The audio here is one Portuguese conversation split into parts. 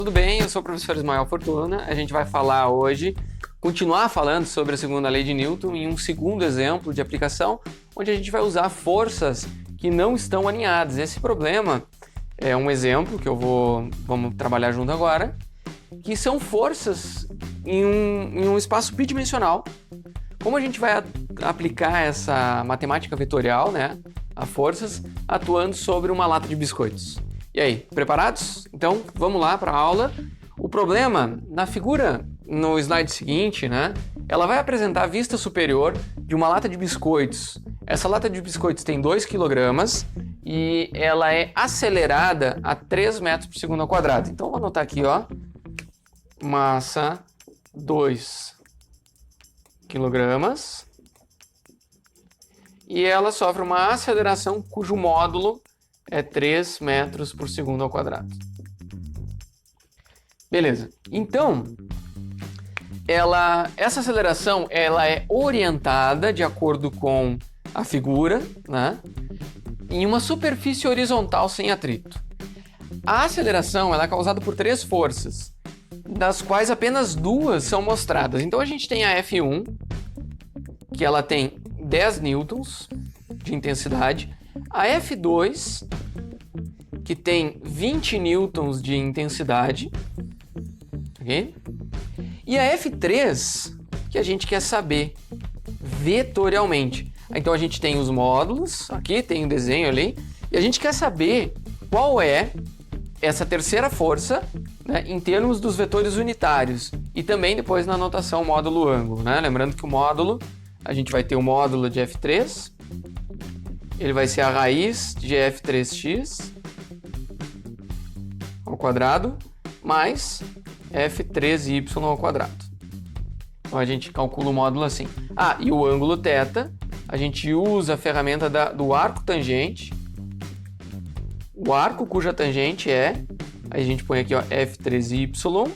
tudo bem? Eu sou o professor Ismael Fortuna. A gente vai falar hoje, continuar falando sobre a segunda lei de Newton em um segundo exemplo de aplicação, onde a gente vai usar forças que não estão alinhadas. Esse problema é um exemplo que vamos trabalhar junto agora, que são forças em um espaço bidimensional. Como a gente vai aplicar essa matemática vetorial, né, a forças, atuando sobre uma lata de biscoitos? E aí, preparados? Então, vamos lá para a aula. O problema, na figura no slide seguinte, né, ela vai apresentar a vista superior de uma lata de biscoitos. Essa lata de biscoitos tem 2 kg e ela é acelerada a 3 metros por segundo ao quadrado. Então, vou anotar aqui, ó, massa 2 kg e ela sofre uma aceleração cujo módulo é 3 metros por segundo ao quadrado. Beleza. Então, essa aceleração ela é orientada de acordo com a figura, né, em uma superfície horizontal sem atrito. A aceleração ela é causada por 3 forças, das quais apenas 2 são mostradas. Então a gente tem a F1, que ela tem 10 newtons de intensidade, a F2, que tem 20 newtons de intensidade, ok? E a F3, que a gente quer saber vetorialmente. Então a gente tem os módulos, aqui tem o desenho ali, e a gente quer saber qual é essa terceira força, né, em termos dos vetores unitários e também depois na notação módulo ângulo, né? Lembrando que o módulo, a gente vai ter o módulo de F3, ele vai ser a raiz de F3x ao quadrado mais F3y ao quadrado. Então a gente calcula o módulo assim. Ah, e o ângulo θ, a gente usa a ferramenta do arco tangente. O arco cuja tangente aí a gente põe aqui, ó, F3y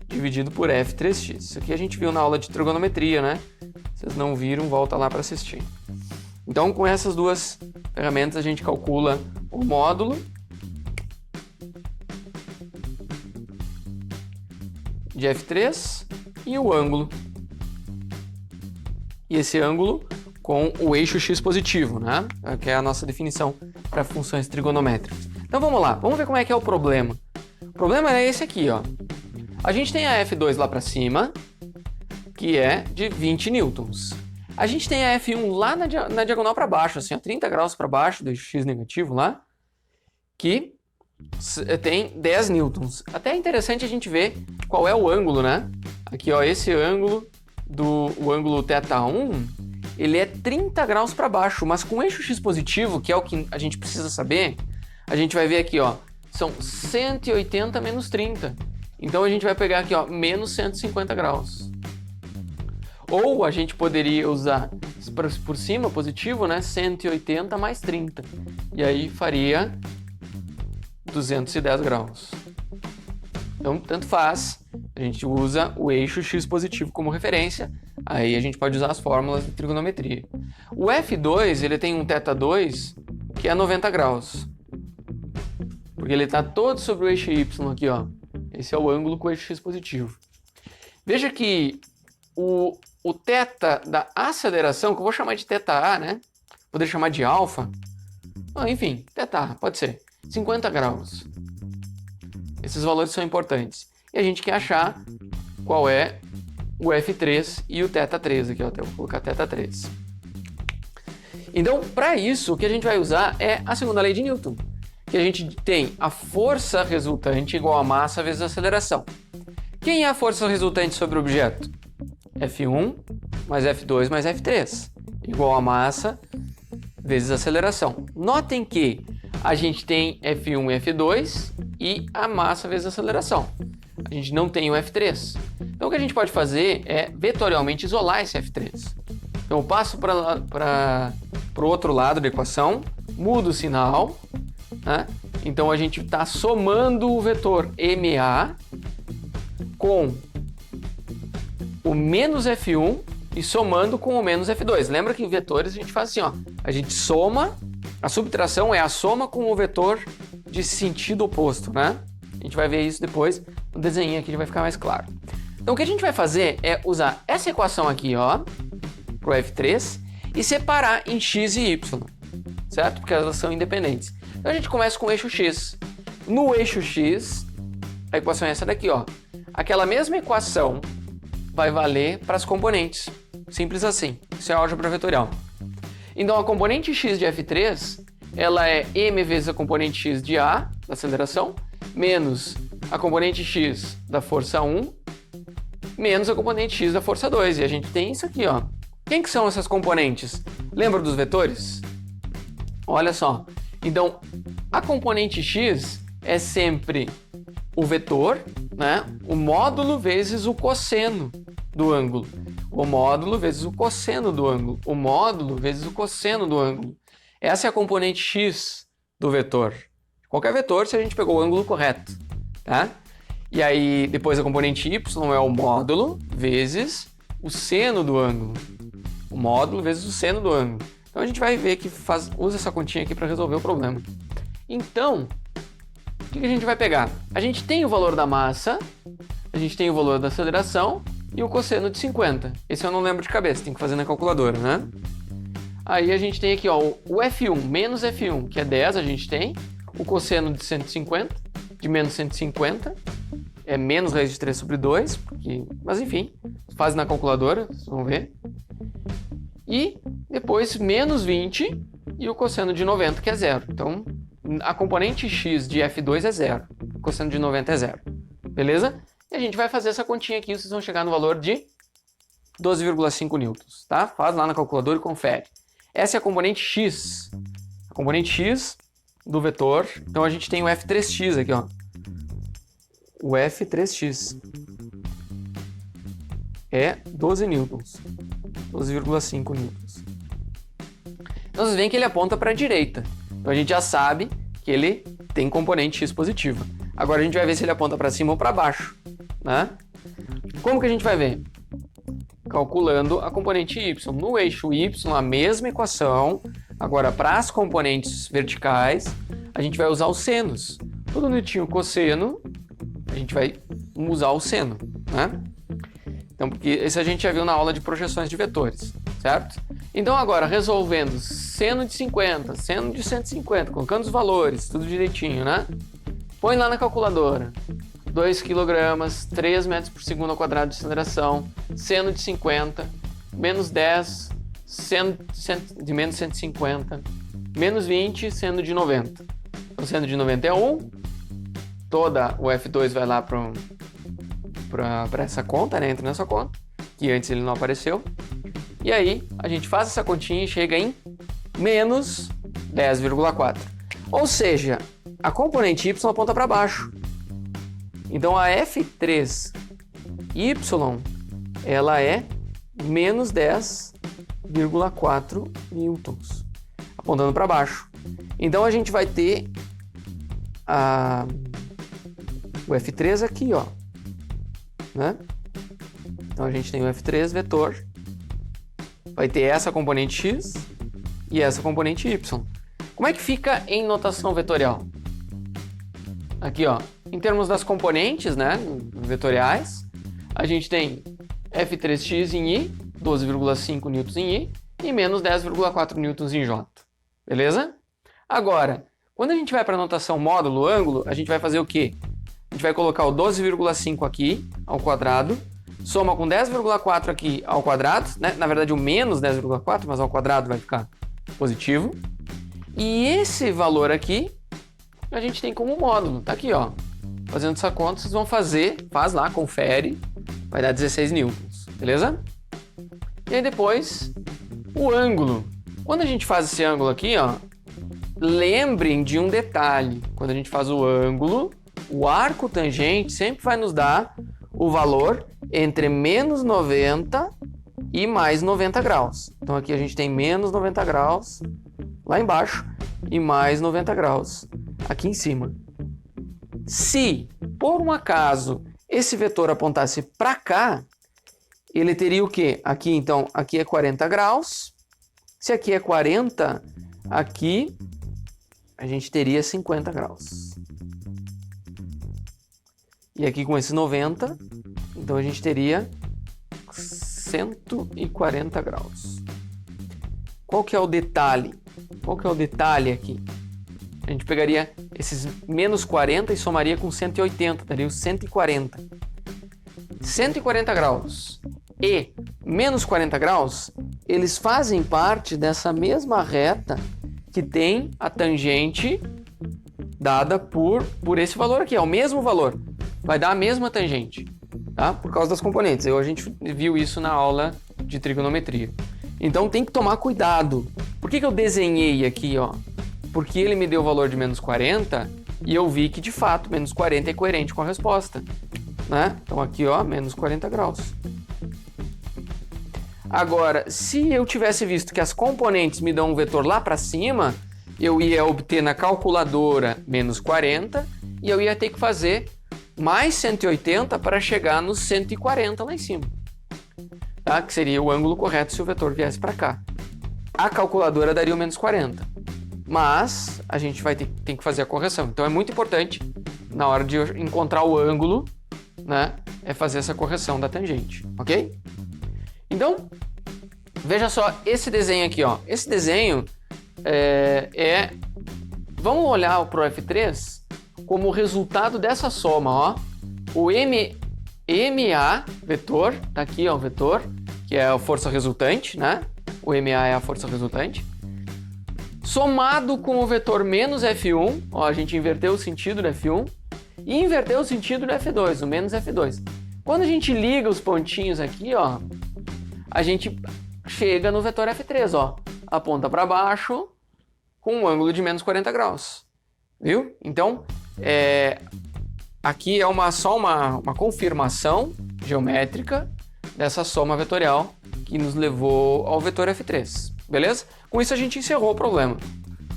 dividido por F3x. Isso aqui a gente viu na aula de trigonometria, né? Se vocês não viram, volta lá para assistir. Então, com essas duas ferramentas, a gente calcula o módulo de F3 e o ângulo. E esse ângulo com o eixo x positivo, né? Que é a nossa definição para funções trigonométricas. Então vamos lá, vamos ver como é que é o problema. O problema é esse aqui, ó. A gente tem a F2 lá para cima, que é de 20 newtons. A gente tem a F1 lá na diagonal para baixo, assim, ó, 30 graus para baixo do eixo x negativo lá, que tem 10 newtons. Até é interessante a gente ver qual é o ângulo, né? Aqui, ó, esse ângulo o ângulo θ1, ele é 30 graus para baixo, mas com eixo x positivo, que é o que a gente precisa saber, a gente vai ver aqui, ó, são 180 menos 30. Então a gente vai pegar aqui, ó, menos 150 graus. Ou a gente poderia usar por cima positivo, né, 180 mais 30. E aí faria 210 graus. Então, tanto faz, a gente usa o eixo x positivo como referência, aí a gente pode usar as fórmulas de trigonometria. O F2, ele tem um θ2 que é 90 graus, porque ele está todo sobre o eixo y aqui, ó. Esse é o ângulo com o eixo x positivo. Veja que o θ da aceleração, que eu vou chamar de θa, né? Poderia chamar de alfa. Enfim, θ, pode ser. 50 graus. Esses valores são importantes. E a gente quer achar qual é o F3 e o θ3 aqui, ó. Eu vou colocar θ3. Então, para isso, o que a gente vai usar é a segunda lei de Newton, que a gente tem a força resultante igual a massa vezes a aceleração. Quem é a força resultante sobre o objeto? F1 mais F2 mais F3, igual a massa vezes a aceleração. Notem que a gente tem F1 e F2 e a massa vezes a aceleração. A gente não tem o F3. Então o que a gente pode fazer é vetorialmente isolar esse F3. Então eu passo para o outro lado da equação, mudo o sinal, né? Então a gente está somando o vetor MA com o menos F1 e somando com o menos F2. Lembra que em vetores a gente faz assim, ó, a gente soma, a subtração é a soma com o vetor de sentido oposto, né? A gente vai ver isso depois no desenho aqui, vai ficar mais claro. Então o que a gente vai fazer é usar essa equação aqui, ó, pro F3 e separar em x e y, certo? Porque elas são independentes. Então a gente começa com o eixo x. No eixo x, a equação é essa daqui, ó. Aquela mesma equação vai valer para as componentes. Simples assim. Isso é álgebra vetorial. Então a componente x de F3, ela é m vezes a componente x de A, da aceleração, menos a componente x da força 1, menos a componente x da força 2. E a gente tem isso aqui, ó. Quem que são essas componentes? Lembra dos vetores? Olha só. Então, a componente x é sempre o vetor, né? O módulo vezes o cosseno do ângulo. O módulo vezes o cosseno do ângulo. O módulo vezes o cosseno do ângulo. Essa é a componente x do vetor. Qualquer vetor, se a gente pegou o ângulo correto, tá? E aí, depois a componente y é o módulo vezes o seno do ângulo. O módulo vezes o seno do ângulo. Então a gente vai ver que usa essa continha aqui para resolver o problema. Então, o que a gente vai pegar? A gente tem o valor da massa, a gente tem o valor da aceleração e o cosseno de 50. Esse eu não lembro de cabeça, tem que fazer na calculadora, né? Aí a gente tem aqui, ó, o F1 menos F1, que é 10, a gente tem. O cosseno de 150, de menos 150, é menos raiz de 3 sobre 2, mas enfim, faz na calculadora, vocês vão ver. E depois menos 20 e o cosseno de 90, que é 0. Então, a componente x de F2 é 0, o cosseno de 90 é 0. Beleza? E a gente vai fazer essa continha aqui, vocês vão chegar no valor de 12,5 newtons, tá? Faz lá na calculadora e confere. Essa é a componente x. A componente x do vetor. Então a gente tem o F3x aqui, ó. O F3x é 12 newtons. 12,5 newtons. Então vocês veem que ele aponta para a direita. Então a gente já sabe que ele tem componente x positiva. Agora a gente vai ver se ele aponta para cima ou para baixo, né? Como que a gente vai ver? Calculando a componente y. No eixo y, a mesma equação. Agora, para as componentes verticais, a gente vai usar os senos. Todo netinho cosseno, a gente vai usar o seno, né? Então, porque esse a gente já viu na aula de projeções de vetores, certo? Então, agora, resolvendo seno de 50, seno de 150, colocando os valores, tudo direitinho, né? Põe lá na calculadora. 2 kg, 3 metros por segundo ao quadrado de aceleração, seno de 50, menos 10, seno de menos 150, menos 20, seno de 90. Então, seno de 90 é 1, toda o F2 vai lá para essa conta, né? Entra nessa conta, que antes ele não apareceu. E aí, a gente faz essa continha e chega em menos 10,4. Ou seja, a componente y aponta para baixo. Então, a F3y, ela é menos 10,4 newtons, apontando para baixo. Então, a gente vai ter o F3 aqui, ó, né? Então, a gente tem o F3 vetor, vai ter essa componente x e essa componente y. Como é que fica em notação vetorial? Aqui, ó, em termos das componentes, né, vetoriais, a gente tem F3x em I, 12,5 newtons em I, e menos 10,4 newtons em J. Beleza? Agora, quando a gente vai para a notação módulo, ângulo, a gente vai fazer o quê? A gente vai colocar o 12,5 aqui ao quadrado, soma com 10,4 aqui ao quadrado, né? Na verdade o menos 10,4, mas ao quadrado vai ficar positivo. E esse valor aqui, a gente tem como módulo, tá aqui, ó. Fazendo essa conta, vocês vão faz lá, confere, vai dar 16 newtons, beleza? E aí depois, o ângulo. Quando a gente faz esse ângulo aqui, ó, lembrem de um detalhe. Quando a gente faz o ângulo, o arco tangente sempre vai nos dar o valor entre menos 90 e mais 90 graus. Então aqui a gente tem menos 90 graus lá embaixo e mais 90 graus aqui em cima. Se, por um acaso, esse vetor apontasse para cá, ele teria o quê? Aqui, então, aqui é 40 graus. Se aqui é 40, aqui a gente teria 50 graus. E aqui com esse 90, então a gente teria 140 graus. Qual que é o detalhe? Qual que é o detalhe aqui? A gente pegaria esses menos 40 e somaria com 180, daria os 140. 140 graus e menos 40 graus, eles fazem parte dessa mesma reta que tem a tangente dada por esse valor aqui, é o mesmo valor. Vai dar a mesma tangente, tá? Por causa das componentes. A gente viu isso na aula de trigonometria. Então tem que tomar cuidado. Por que eu desenhei aqui, ó? Porque ele me deu o valor de menos 40 e eu vi que, de fato, menos 40 é coerente com a resposta, né? Então aqui, ó, menos 40 graus. Agora, se eu tivesse visto que as componentes me dão um vetor lá para cima, eu ia obter na calculadora menos 40 e eu ia ter que fazer mais 180 para chegar nos 140 lá em cima, tá? Que seria o ângulo correto se o vetor viesse para cá. A calculadora daria o menos 40, mas a gente tem que fazer a correção. Então é muito importante, na hora de encontrar o ângulo, né, é fazer essa correção da tangente, ok? Então, veja só esse desenho aqui, ó. Esse desenho vamos olhar para o F3 como o resultado dessa soma, ó. O MA vetor, tá aqui, ó, o vetor, que é a força resultante, né? O MA é a força resultante. Somado com o vetor menos F1, ó, a gente inverteu o sentido do F1 e inverteu o sentido do F2, o menos F2. Quando a gente liga os pontinhos aqui, ó, a gente chega no vetor F3, ó, aponta para baixo com um ângulo de menos 40 graus, viu? Então, aqui é só uma confirmação geométrica dessa soma vetorial que nos levou ao vetor F3, beleza? Com isso a gente encerrou o problema.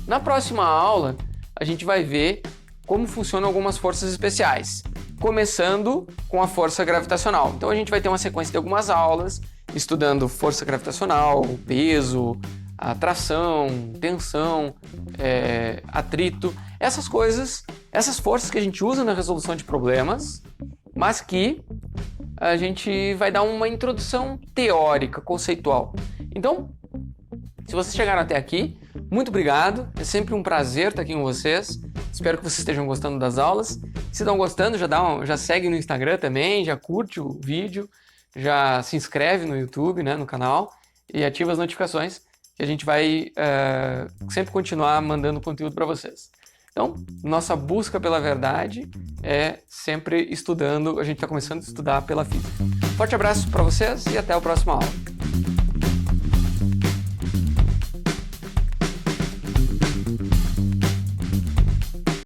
Na próxima aula, a gente vai ver como funcionam algumas forças especiais, começando com a força gravitacional. Então a gente vai ter uma sequência de algumas aulas estudando força gravitacional, peso, atração, tensão, atrito, essas coisas, essas forças que a gente usa na resolução de problemas, mas que a gente vai dar uma introdução teórica, conceitual. Então, se vocês chegaram até aqui, muito obrigado, é sempre um prazer estar aqui com vocês, espero que vocês estejam gostando das aulas. Se estão gostando, já segue no Instagram também, já curte o vídeo, já se inscreve no YouTube, né, no canal, e ativa as notificações, que a gente vai sempre continuar mandando conteúdo para vocês. Então, nossa busca pela verdade é sempre estudando, a gente está começando a estudar pela física. Forte abraço para vocês e até a próxima aula.